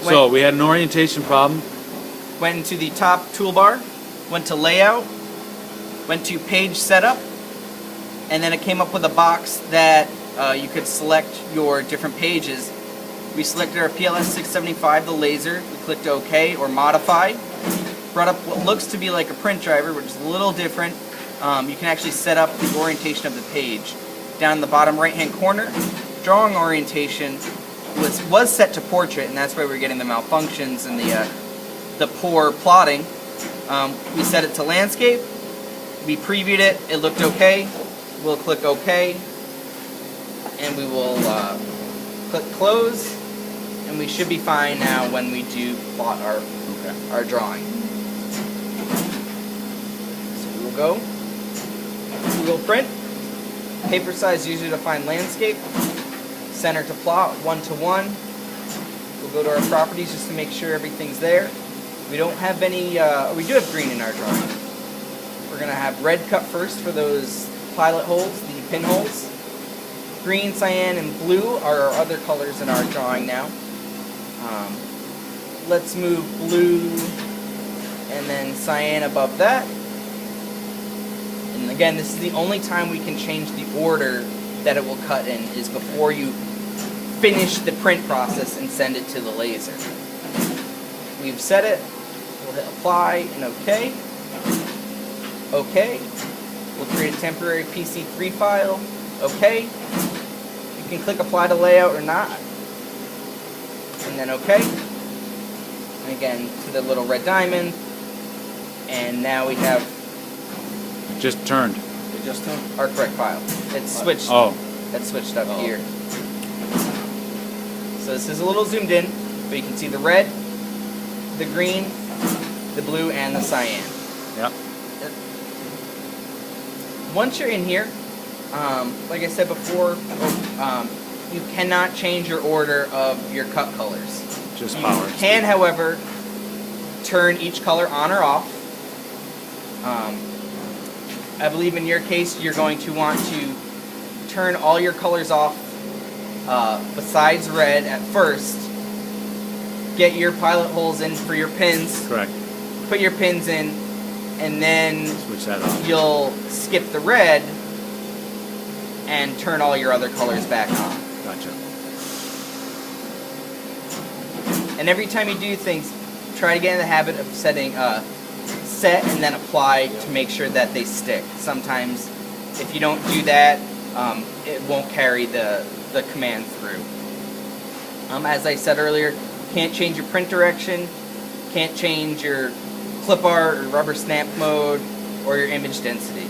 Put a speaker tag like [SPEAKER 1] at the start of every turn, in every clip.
[SPEAKER 1] So we had an orientation problem.
[SPEAKER 2] Went into the top toolbar, went to layout, went to page setup, and then it came up with a box that you could select your different pages. We selected our PLS 675, the laser. We clicked OK or modify. Brought up what looks to be like a print driver, which is a little different. You can actually set up the orientation of the page. Down in the bottom right-hand corner, drawing orientation was set to portrait, and that's where we're getting the malfunctions and the poor plotting. We set it to landscape. We previewed it. It looked okay. We'll click OK, and we will click close, and we should be fine now when we do plot our drawing. So we will go. We will print. Paper size user defined landscape. Center to plot 1 to 1. We'll go to our properties just to make sure everything's there. We don't have any. We do have green in our drawing. We're gonna have red cut first for those pilot holes, the pinholes. Green, cyan, and blue are our other colors in our drawing now. Let's move blue and then cyan above that. And again, this is the only time we can change the order that it will cut in, is before you finish the print process and send it to the laser. We've set it. We'll hit apply and OK. OK. We'll create a temporary PC3 file. OK. You can click apply to layout or not. And then OK. And again to the little red diamond. And now we have
[SPEAKER 1] Just turned.
[SPEAKER 3] It just turned.
[SPEAKER 2] our correct file. It's switched.
[SPEAKER 1] Oh.
[SPEAKER 2] It's switched up here. So this is a little zoomed in, but you can see the red, the green, the blue, and the cyan.
[SPEAKER 1] Yep.
[SPEAKER 2] Once you're in here, like I said before, you cannot change your order of your cut colors.
[SPEAKER 1] Just
[SPEAKER 2] You
[SPEAKER 1] power.
[SPEAKER 2] can, however, turn each color on or off. I believe in your case, you're going to want to turn all your colors off besides red at first. Get your pilot holes in for your pins.
[SPEAKER 1] Correct.
[SPEAKER 2] Put your pins in, and then
[SPEAKER 1] Switch that off.
[SPEAKER 2] you'll skip the red and turn all your other colors back on.
[SPEAKER 1] Gotcha.
[SPEAKER 2] And every time you do things, try to get in the habit of setting set and then apply to make sure that they stick. Sometimes if you don't do that, it won't carry the command through. As I said earlier, can't change your print direction, can't change your clip art or rubber stamp mode, or your image density.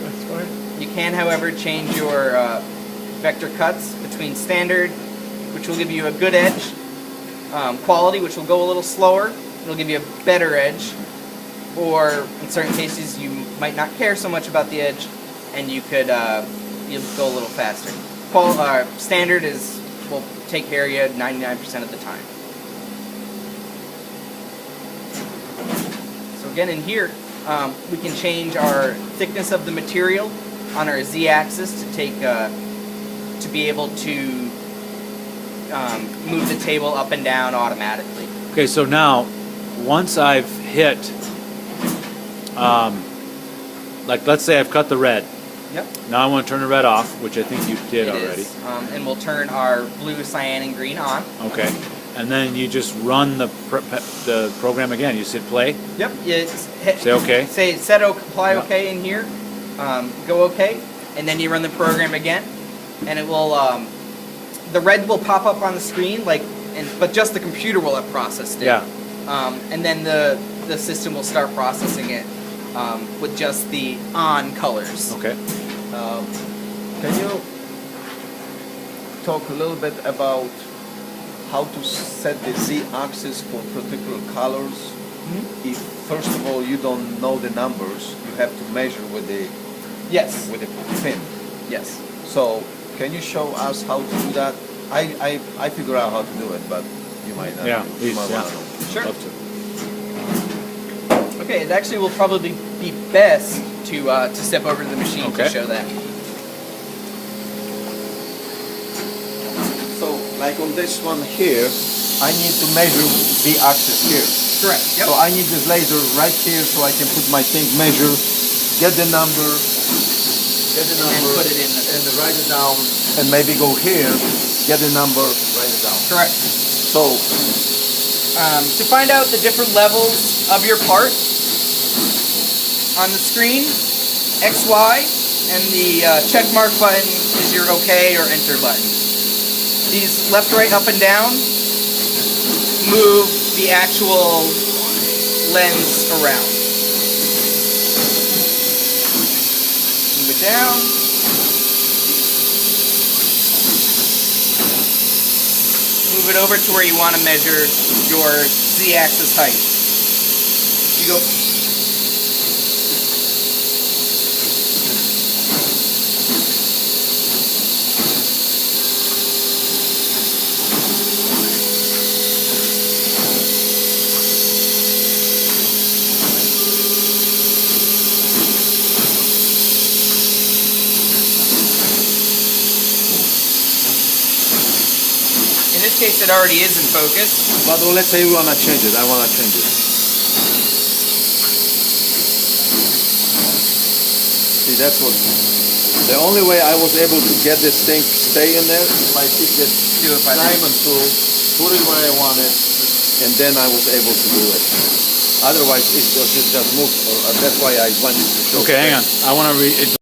[SPEAKER 3] That's fine.
[SPEAKER 2] You can, however, change your vector cuts between standard, which will give you a good edge, quality, which will go a little slower, it'll give you a better edge, or in certain cases you might not care so much about the edge, and you could you'll go a little faster. Standard will take care of you 99% of the time. So again, in here, we can change our thickness of the material on our z-axis to take to be able to move the table up and down automatically.
[SPEAKER 1] Okay, so now, once I've hit, like let's say I've cut the red.
[SPEAKER 2] Yep.
[SPEAKER 1] Now I want to turn the red off, which I think you did
[SPEAKER 2] It
[SPEAKER 1] already.
[SPEAKER 2] is. And we'll turn our blue, cyan, and green on.
[SPEAKER 1] Okay. And then you just run the program again. You hit play.
[SPEAKER 2] Yep.
[SPEAKER 1] Say OK.
[SPEAKER 2] Say set apply
[SPEAKER 1] Yep.
[SPEAKER 2] OK in here. Go OK, and then you run the program again, and it will. The red will pop up on the screen, but just the computer will have processed it.
[SPEAKER 1] Yeah.
[SPEAKER 2] And then the system will start processing it with just the on colors.
[SPEAKER 1] Okay.
[SPEAKER 3] Can you talk a little bit about how to set the z-axis for particular colors?
[SPEAKER 2] Mm-hmm.
[SPEAKER 3] If first of all you don't know the numbers, you have to measure with the
[SPEAKER 2] Yes.
[SPEAKER 3] pin.
[SPEAKER 2] Yes.
[SPEAKER 3] So can you show us how to do that? I figure out how to do it, but you might not.
[SPEAKER 1] Yeah,
[SPEAKER 3] You
[SPEAKER 1] please,
[SPEAKER 3] might
[SPEAKER 1] yeah.
[SPEAKER 3] wanna know.
[SPEAKER 2] Sure.
[SPEAKER 1] Love to.
[SPEAKER 2] Okay, it actually will probably be best to step over to the machine
[SPEAKER 1] Okay.
[SPEAKER 2] to show that.
[SPEAKER 3] So like on this one here, I need to measure the axis here.
[SPEAKER 2] Correct. Yep.
[SPEAKER 3] So I need this laser right here so I can put my thing, measure, get the number,
[SPEAKER 2] put it in.
[SPEAKER 3] and write it down, and maybe go here, get the number, write it down.
[SPEAKER 2] Correct.
[SPEAKER 3] So
[SPEAKER 2] To find out the different levels of your part, on the screen, X, Y, and the check mark button is your OK or enter button. These left, right, up, and down move the actual lens around. Move it down. Move it over to where you want to measure your Z-axis height. You go. In this case, it already is in focus.
[SPEAKER 3] but let's say we want to change it. I want to change it. See, that's what. The only way I was able to get this thing stay in there if I took this
[SPEAKER 2] Do it by
[SPEAKER 3] diamond tool, put it where I want it, and then I was able to do it. Otherwise, it just moved. That's why I wanted to show.
[SPEAKER 1] Okay, hang on. I want to read.